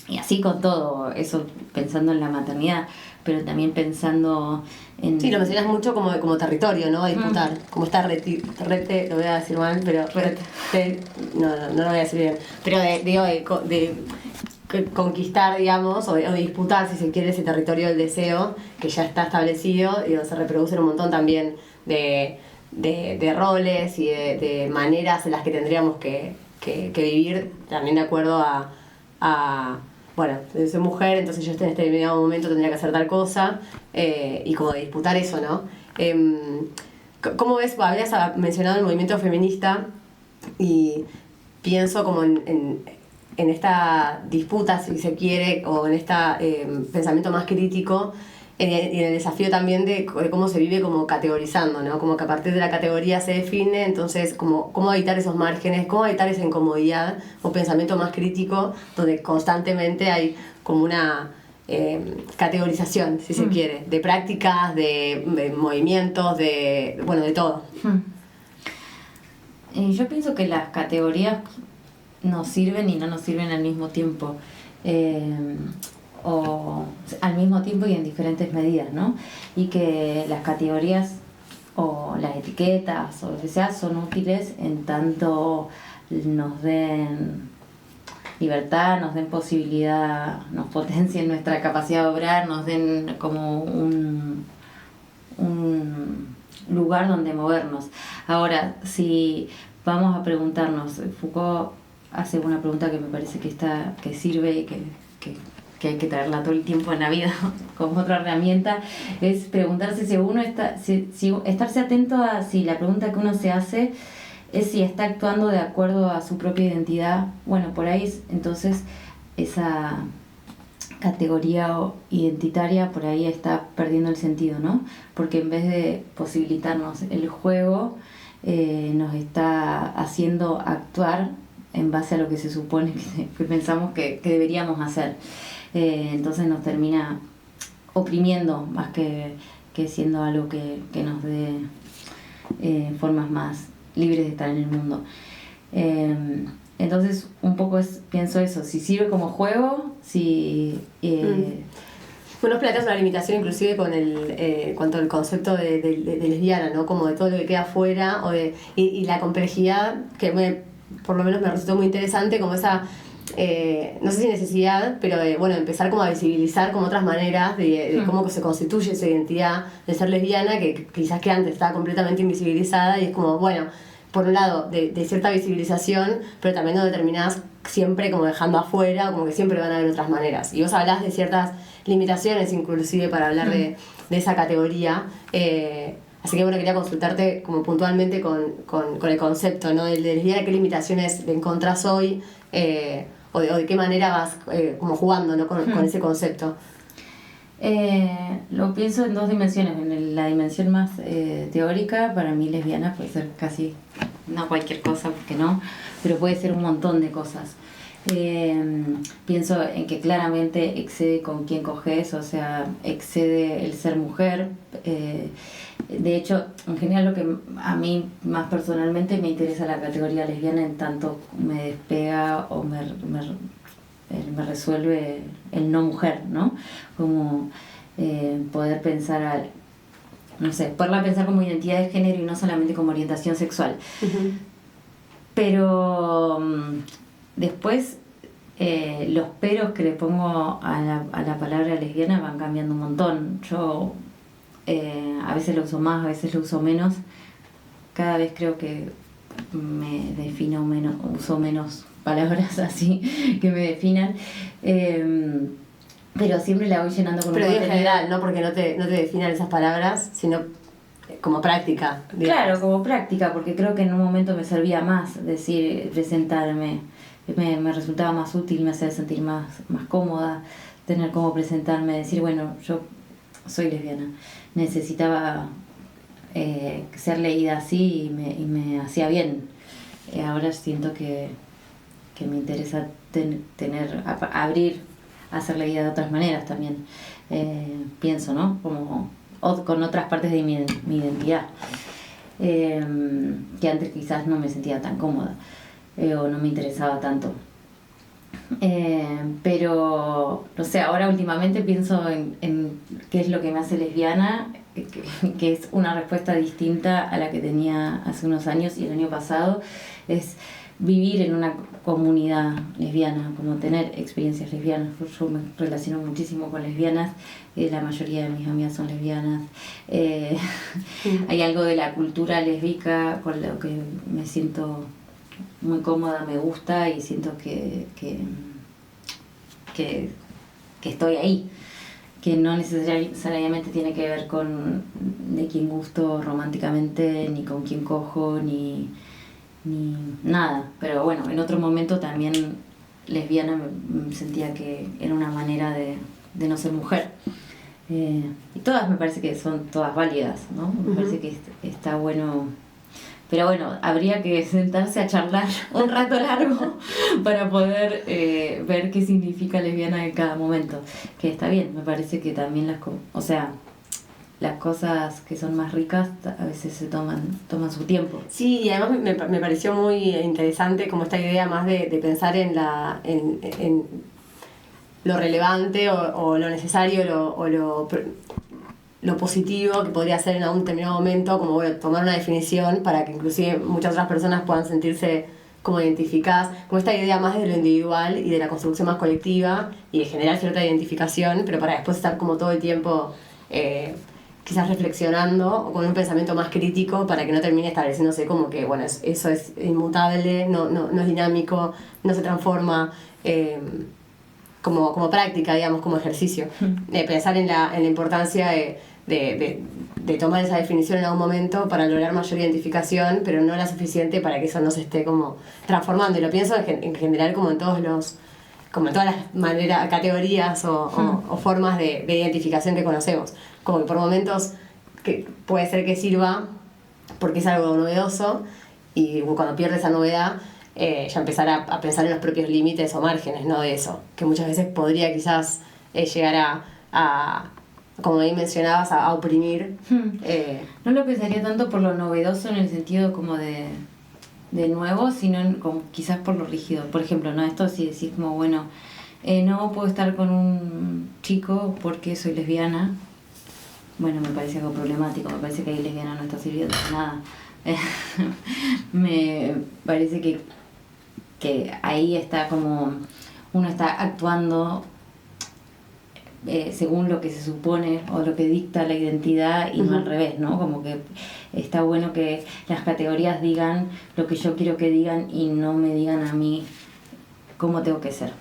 Y así con todo, eso pensando en la maternidad, pero también pensando en... Sí, lo mencionas mucho como territorio, ¿no? A disputar. Como está rete, lo voy a decir mal, pero... no lo voy a decir bien. Pero de conquistar, digamos, o de disputar, si se quiere, ese territorio del deseo que ya está establecido, y se reproducen un montón también de roles y de maneras en las que tendríamos que vivir, también de acuerdo bueno, soy mujer, entonces yo en este determinado momento tendría que hacer tal cosa, y como de disputar eso, ¿no? ¿Cómo ves? Habías mencionado el movimiento feminista, y pienso como en esta disputa, si se quiere, o en este pensamiento más crítico, y en el desafío también de cómo se vive como categorizando, ¿no? Como que a partir de la categoría se define, entonces cómo evitar esos márgenes, cómo evitar esa incomodidad o pensamiento más crítico, donde constantemente hay como una categorización, si se quiere, de prácticas, de movimientos, de todo. Yo pienso que las categorías nos sirven y no nos sirven al mismo tiempo, o al mismo tiempo y en diferentes medidas, ¿no? Y que las categorías o las etiquetas o lo que sea son útiles en tanto nos den libertad, nos den posibilidad, nos potencien nuestra capacidad de obrar, nos den como un lugar donde movernos. Ahora, si vamos a preguntarnos, Foucault hace una pregunta que me parece que sirve y que hay que traerla todo el tiempo en la vida como otra herramienta, es preguntarse si uno estarse atento a si la pregunta que uno se hace es si está actuando de acuerdo a su propia identidad. Bueno, por ahí entonces esa categoría identitaria por ahí está perdiendo el sentido, ¿no? Porque en vez de posibilitarnos el juego, nos está haciendo actuar en base a lo que se supone que pensamos que deberíamos hacer. Entonces nos termina oprimiendo más que siendo algo que nos dé formas más libres de estar en el mundo. Entonces un poco pienso eso, si sirve como juego, si... Bueno, planteas una limitación inclusive con cuanto al concepto de lesbiana, ¿no? Como de todo lo que queda afuera, y la complejidad que por lo menos me resultó muy interesante, como esa, no sé si necesidad, pero de empezar como a visibilizar como otras maneras de cómo se constituye esa identidad de ser lesbiana, que quizás que antes estaba completamente invisibilizada, y es como, por un lado, de cierta visibilización, pero también donde terminás siempre como dejando afuera, como que siempre van a haber otras maneras. Y vos hablás de ciertas limitaciones, inclusive, para hablar de esa categoría. Así que quería consultarte como puntualmente con el concepto, ¿no? De lesbiana, ¿qué limitaciones le encontrás hoy? O de qué manera vas como jugando, ¿no? con ese concepto. Lo pienso en dos dimensiones. En la dimensión más teórica, para mí lesbiana puede ser casi, no cualquier cosa, porque no, pero puede ser un montón de cosas. Pienso en que claramente excede con quien coges, o sea, excede el ser mujer. De hecho, en general lo que a mí más personalmente me interesa la categoría lesbiana, en tanto me despega o me resuelve el no mujer, ¿no? Como poder pensar, no sé, poderla pensar como identidad de género y no solamente como orientación sexual. Uh-huh. Pero después los peros que le pongo a la palabra lesbiana van cambiando un montón. Yo a veces lo uso más, a veces lo uso menos. Cada vez creo que me defino menos, uso menos palabras así que me definan. Pero siempre la voy llenando con un contenido. Pero en general, ¿no? Porque no te definan esas palabras, sino como práctica. Digamos. Claro, como práctica, porque creo que en un momento me servía más decir, presentarme. Me resultaba más útil, me hacía sentir más cómoda, tener cómo presentarme, decir, bueno, yo soy lesbiana. Necesitaba ser leída así y me hacía bien. Ahora siento que me interesa abrir a ser leída de otras maneras también. Pienso, ¿no? Como con otras partes de mi identidad. Que antes quizás no me sentía tan cómoda. O no me interesaba tanto. Pero, no sé, ahora últimamente pienso en qué es lo que me hace lesbiana, que es una respuesta distinta a la que tenía hace unos años y el año pasado. Es vivir en una comunidad lesbiana, como tener experiencias lesbianas. Yo me relaciono muchísimo con lesbianas, la mayoría de mis amigas son lesbianas. Hay algo de la cultura lésbica con lo que me siento muy cómoda, me gusta y siento que estoy ahí, que no necesariamente tiene que ver con de quién gusto románticamente, ni con quién cojo, ni nada. Pero bueno, en otro momento también lesbiana me sentía que era una manera de no ser mujer. Y todas me parece que son todas válidas, ¿no? Me parece que está bueno. Pero bueno, habría que sentarse a charlar un rato largo para poder ver qué significa lesbiana en cada momento. Que está bien, me parece que también las cosas que son más ricas a veces se toman su tiempo. Sí, y además me pareció muy interesante como esta idea más de pensar en lo relevante o lo necesario o lo positivo que podría ser en algún determinado momento, como bueno, tomar una definición para que inclusive muchas otras personas puedan sentirse como identificadas, como esta idea más de lo individual y de la construcción más colectiva y de generar cierta identificación, pero para después estar como todo el tiempo quizás reflexionando o con un pensamiento más crítico para que no termine estableciéndose como que bueno, eso es inmutable, no es dinámico, no se transforma. Como práctica, digamos, como ejercicio. Pensar en la importancia de tomar esa definición en algún momento para lograr mayor identificación, pero no la suficiente para que eso no se esté como transformando. Y lo pienso en general como en todas las categorías o formas de identificación que conocemos. Como que por momentos que puede ser que sirva porque es algo novedoso y cuando pierde esa novedad ya empezar a pensar en los propios límites o márgenes, ¿no? De eso, que muchas veces podría quizás llegar a como ahí mencionabas, a oprimir. No lo pensaría tanto por lo novedoso en el sentido como de nuevo, sino como quizás por lo rígido. Por ejemplo, ¿no? Esto si decís como, bueno, no puedo estar con un chico porque soy lesbiana. Bueno, me parece algo problemático, me parece que ahí lesbiana no está sirviendo de nada. Me parece que ahí está como uno está actuando según lo que se supone o lo que dicta la identidad y no al revés, ¿no? Como que está bueno que las categorías digan lo que yo quiero que digan y no me digan a mí cómo tengo que ser.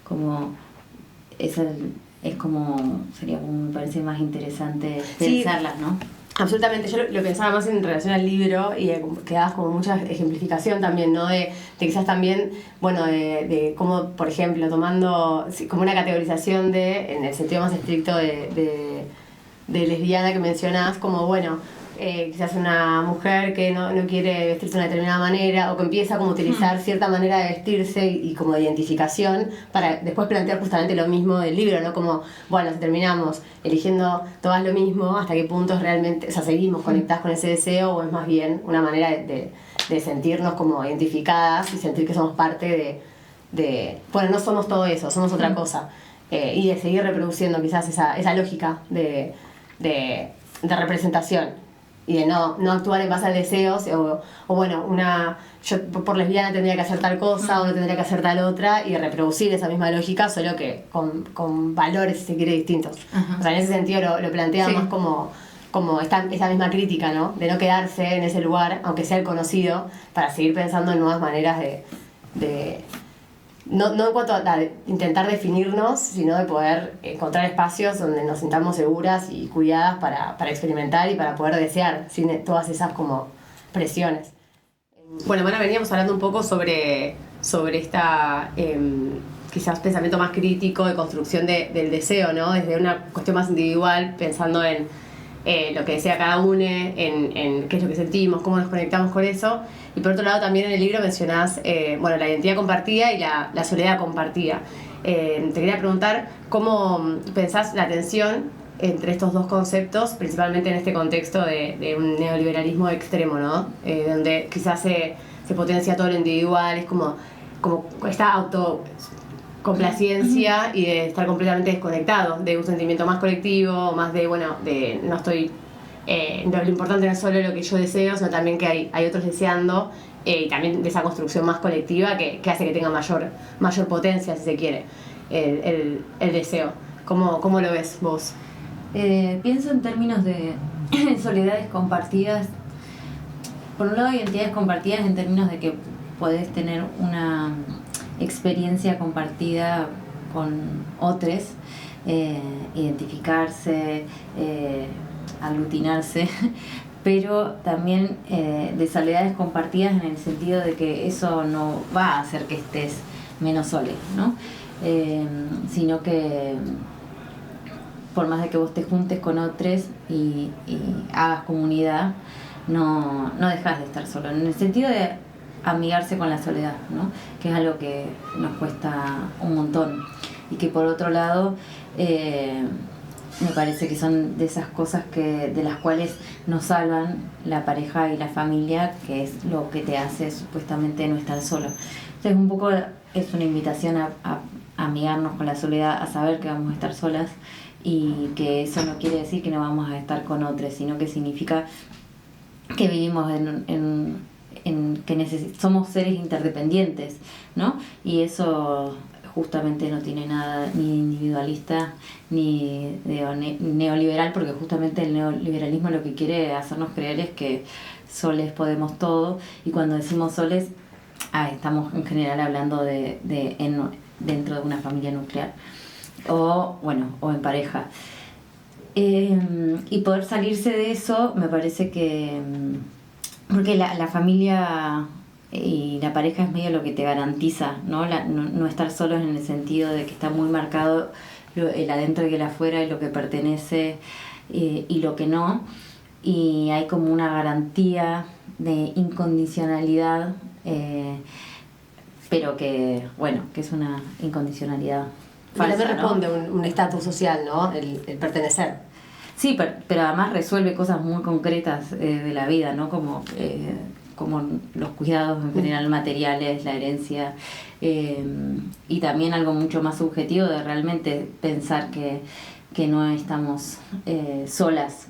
Como es como sería como me parece más interesante pensarlas, ¿no? Absolutamente, yo lo pensaba más en relación al libro y que dabas como mucha ejemplificación también, ¿no? De quizás también, bueno, de cómo, por ejemplo, tomando como una categorización en el sentido más estricto de lesbiana que mencionás, como bueno, quizás una mujer que no quiere vestirse de una determinada manera o que empieza como a utilizar cierta manera de vestirse y como de identificación para después plantear justamente lo mismo del libro, ¿no? Como, bueno, si terminamos eligiendo todas lo mismo, ¿hasta qué punto es realmente, o sea, seguimos conectadas con ese deseo o es más bien una manera de sentirnos como identificadas y sentir que somos parte bueno, no somos todo eso, somos otra cosa. Y de seguir reproduciendo quizás esa lógica de representación y de no actuar en base a deseos o bueno, yo por lesbiana tendría que hacer tal cosa o no tendría que hacer tal otra y reproducir esa misma lógica, solo que con valores, si se quiere, distintos. O sea, en ese sentido lo plantea más como esa misma crítica, ¿no? De no quedarse en ese lugar, aunque sea el conocido, para seguir pensando en nuevas maneras no en cuanto a intentar definirnos, sino de poder encontrar espacios donde nos sintamos seguras y cuidadas para experimentar y para poder desear sin todas esas como presiones. Bueno, veníamos hablando un poco sobre esta quizás pensamiento más crítico de construcción del deseo, ¿no? Desde una cuestión más individual, pensando en lo que desea cada uno, en qué es lo que sentimos, cómo nos conectamos con eso. Y por otro lado también en el libro mencionás la identidad compartida y la soledad compartida. Te quería preguntar cómo pensás la tensión entre estos dos conceptos, principalmente en este contexto de un neoliberalismo extremo, ¿no? Donde quizás se potencia todo lo individual, es como esta autocomplacencia y de estar completamente desconectado de un sentimiento más colectivo, más de no estoy... lo importante no es solo lo que yo deseo, sino también que hay otros deseando y también de esa construcción más colectiva que hace que tenga mayor potencia, si se quiere, el deseo. ¿Cómo lo ves vos? Pienso en términos de soledades compartidas. Por un lado, identidades compartidas en términos de que podés tener una experiencia compartida con otros, identificarse, aglutinarse, pero también de soledades compartidas en el sentido de que eso no va a hacer que estés menos sola, ¿no? Sino que por más de que vos te juntes con otros y hagas comunidad, no dejas de estar solo, en el sentido de amigarse con la soledad, ¿no? Que es algo que nos cuesta un montón y que por otro lado me parece que son de esas cosas de las cuales nos salvan la pareja y la familia, que es lo que te hace supuestamente no estar solo. Entonces un poco es una invitación a amigarnos con la soledad, a saber que vamos a estar solas y que eso no quiere decir que no vamos a estar con otros, sino que significa que vivimos que somos seres interdependientes, ¿no? Y eso justamente no tiene nada ni individualista ni neoliberal, porque justamente el neoliberalismo lo que quiere hacernos creer es que soles podemos todo, y cuando decimos soles estamos en general hablando dentro de una familia nuclear o en pareja. Y poder salirse de eso me parece que porque la familia y la pareja es medio lo que te garantiza, ¿no? No estar solos en el sentido de que está muy marcado el adentro y el afuera, y lo que pertenece y lo que no, y hay como una garantía de incondicionalidad, pero que es una incondicionalidad falsa, también responde, ¿no? Un estatus social, ¿no? El pertenecer. Sí, pero además resuelve cosas muy concretas de la vida, ¿no? Como los cuidados en general materiales, la herencia, y también algo mucho más subjetivo de realmente pensar que no estamos solas,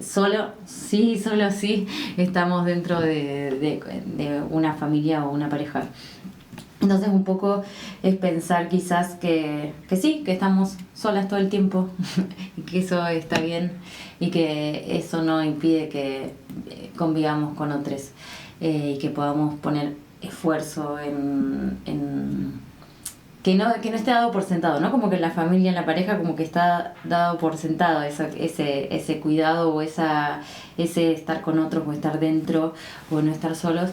solo sí estamos dentro de una familia o una pareja. Entonces un poco es pensar quizás que sí, que estamos solas todo el tiempo y que eso está bien y que eso no impide que convivamos con otros, y que podamos poner esfuerzo en que no esté dado por sentado, ¿no? Como que en la familia, en la pareja, como que está dado por sentado ese cuidado o ese estar con otros o estar dentro o no estar solos.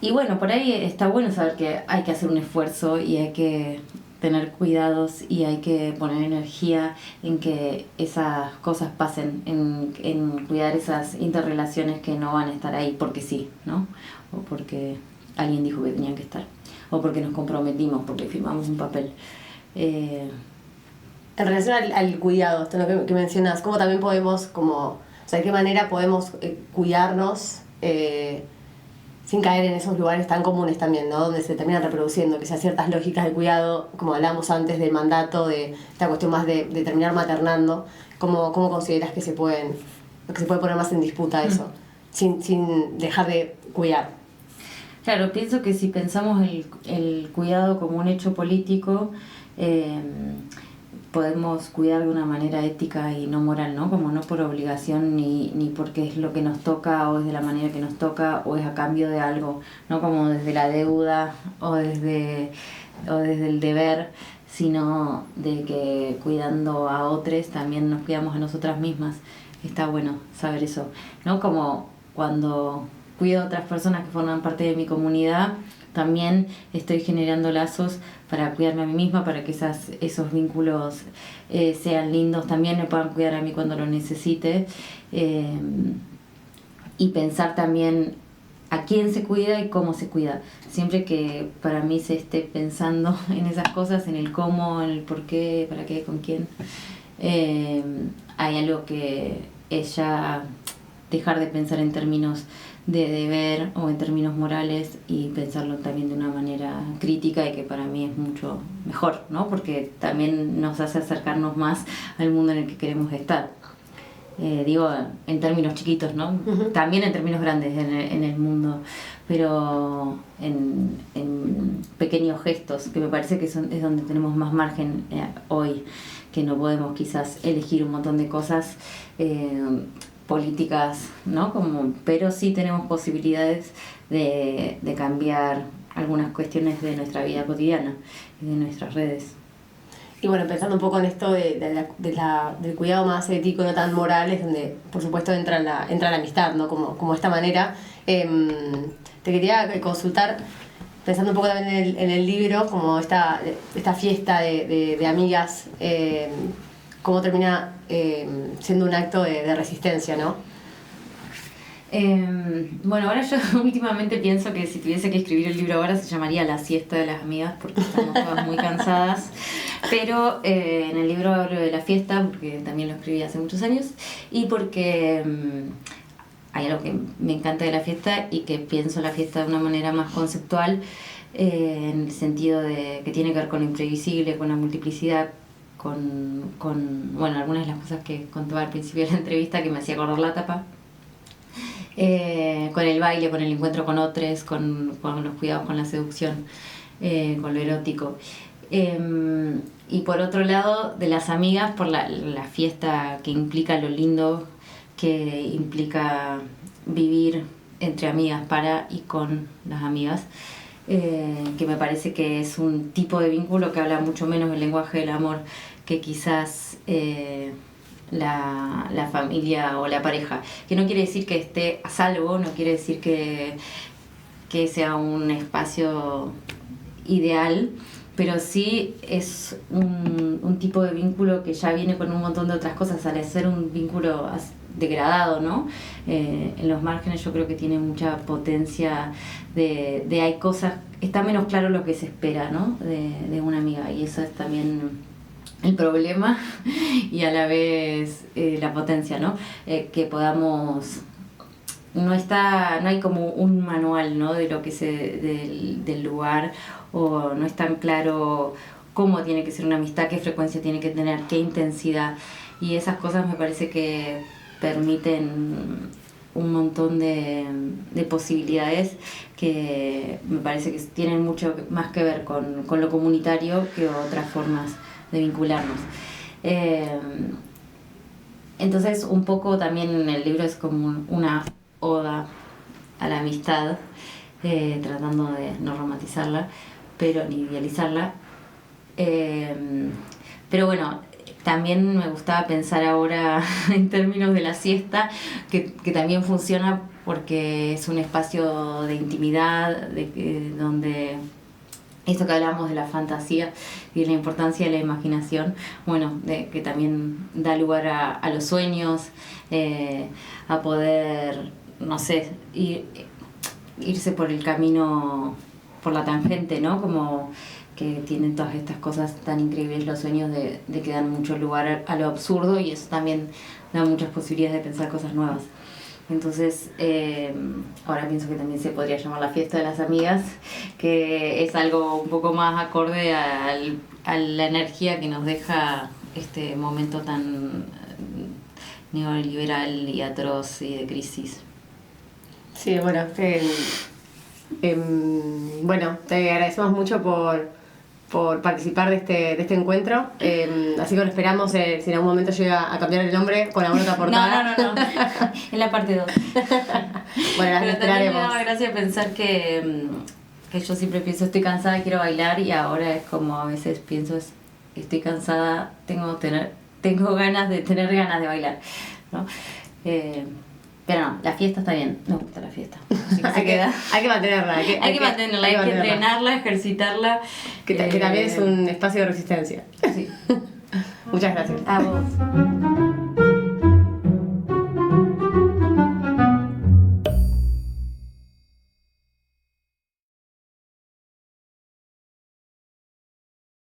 Y bueno, por ahí está bueno saber que hay que hacer un esfuerzo y hay que tener cuidados y hay que poner energía en que esas cosas pasen, en cuidar esas interrelaciones que no van a estar ahí porque sí, ¿no? O porque alguien dijo que tenían que estar, o porque nos comprometimos, porque firmamos un papel. En relación al cuidado, esto es lo que mencionas, ¿cómo también podemos, o sea, de qué manera podemos cuidarnos sin caer en esos lugares tan comunes también, ¿no? Donde se terminan reproduciendo quizás ciertas lógicas de cuidado, como hablábamos antes del mandato, de esta cuestión más de terminar maternando? ¿Cómo consideras que se puede poner más en disputa eso, sin dejar de cuidar? Claro, pienso que si pensamos el cuidado como un hecho político, podemos cuidar de una manera ética y no moral, ¿no? Como no por obligación ni porque es lo que nos toca o es de la manera que nos toca o es a cambio de algo, no como desde la deuda o desde el deber, sino de que cuidando a otros también nos cuidamos a nosotras mismas. Está bueno saber eso, ¿no? Como cuando cuido a otras personas que forman parte de mi comunidad, también estoy generando lazos para cuidarme a mí misma, para que esos vínculos sean lindos, también me puedan cuidar a mí cuando lo necesite, y pensar también a quién se cuida y cómo se cuida. Siempre que para mí se esté pensando en esas cosas, en el cómo, en el por qué, para qué, con quién, hay algo que es ya dejar de pensar en términos de deber o en términos morales y pensarlo también de una manera crítica, y que para mí es mucho mejor, ¿no? Porque también nos hace acercarnos más al mundo en el que queremos estar. Digo, en términos chiquitos, ¿no? Uh-huh. También en términos grandes en el mundo, pero en pequeños gestos, que me parece que es donde tenemos más margen hoy, que no podemos quizás elegir un montón de cosas políticas, ¿no? Pero sí tenemos posibilidades de cambiar algunas cuestiones de nuestra vida cotidiana y de nuestras redes. Y bueno, pensando un poco en esto del cuidado más ético, no tan moral, es donde por supuesto entra la amistad, ¿no? Como esta manera. Te quería consultar, pensando un poco también en el libro, como esta fiesta de amigas, cómo termina siendo un acto de resistencia, ¿no? Bueno, ahora yo últimamente pienso que si tuviese que escribir el libro ahora se llamaría La siesta de las amigas, porque estamos todas muy cansadas. Pero en el libro hablo de la fiesta, porque también lo escribí hace muchos años, y porque hay algo que me encanta de la fiesta y que pienso la fiesta de una manera más conceptual, en el sentido de que tiene que ver con lo imprevisible, con la multiplicidad, con bueno, algunas de las cosas que contaba al principio de la entrevista que me hacía acordar la tapa. Con el baile, con el encuentro con otros, con los cuidados con la seducción, con lo erótico. Y por otro lado, de las amigas, por la fiesta que implica lo lindo, que implica vivir entre amigas, para y con las amigas, que me parece que es un tipo de vínculo que habla mucho menos del lenguaje del amor que quizás la familia o la pareja, que no quiere decir que esté a salvo, no quiere decir que sea un espacio ideal, pero sí es un tipo de vínculo que ya viene con un montón de otras cosas, al ser un vínculo degradado, ¿no? En los márgenes yo creo que tiene mucha potencia de hay cosas, está menos claro lo que se espera, ¿no? de una amiga, y eso es también el problema y a la vez la potencia, ¿no? Que podamos... No hay como un manual, ¿no? De lo que del lugar, o no es tan claro cómo tiene que ser una amistad, qué frecuencia tiene que tener, qué intensidad, y esas cosas me parece que permiten un montón de posibilidades que me parece que tienen mucho más que ver con lo comunitario que otras formas de vincularnos. Entonces un poco también en el libro es como una oda a la amistad, tratando de no romantizarla ni idealizarla, pero bueno, también me gustaba pensar ahora en términos de la siesta, que también funciona porque es un espacio de intimidad, donde Eso que hablábamos de la fantasía y de la importancia de la imaginación, bueno, que también da lugar a los sueños, a poder, no sé, irse por el camino, por la tangente, ¿no? Como que tienen todas estas cosas tan increíbles los sueños de que dan mucho lugar a lo absurdo, y eso también da muchas posibilidades de pensar cosas nuevas. Entonces, ahora pienso que también se podría llamar la fiesta de las amigas, que es algo un poco más acorde a la energía que nos deja este momento tan neoliberal y atroz y de crisis. Sí, bueno, bueno, te agradecemos mucho por participar de este encuentro. Así que lo esperamos, si en algún momento llega a cambiar el nombre con alguna otra portada. No. Es la parte 2. Bueno, las Pero esperaremos. también me daba gracia pensar que yo siempre pienso estoy cansada, quiero bailar, y ahora es como a veces pienso estoy cansada, tengo ganas de bailar, ¿no? Pero no, la fiesta está bien, nos gusta la fiesta. Así que hay que mantenerla. Hay que entrenarla, ejercitarla. Que también es un espacio de resistencia. Sí. Muchas gracias. A vos.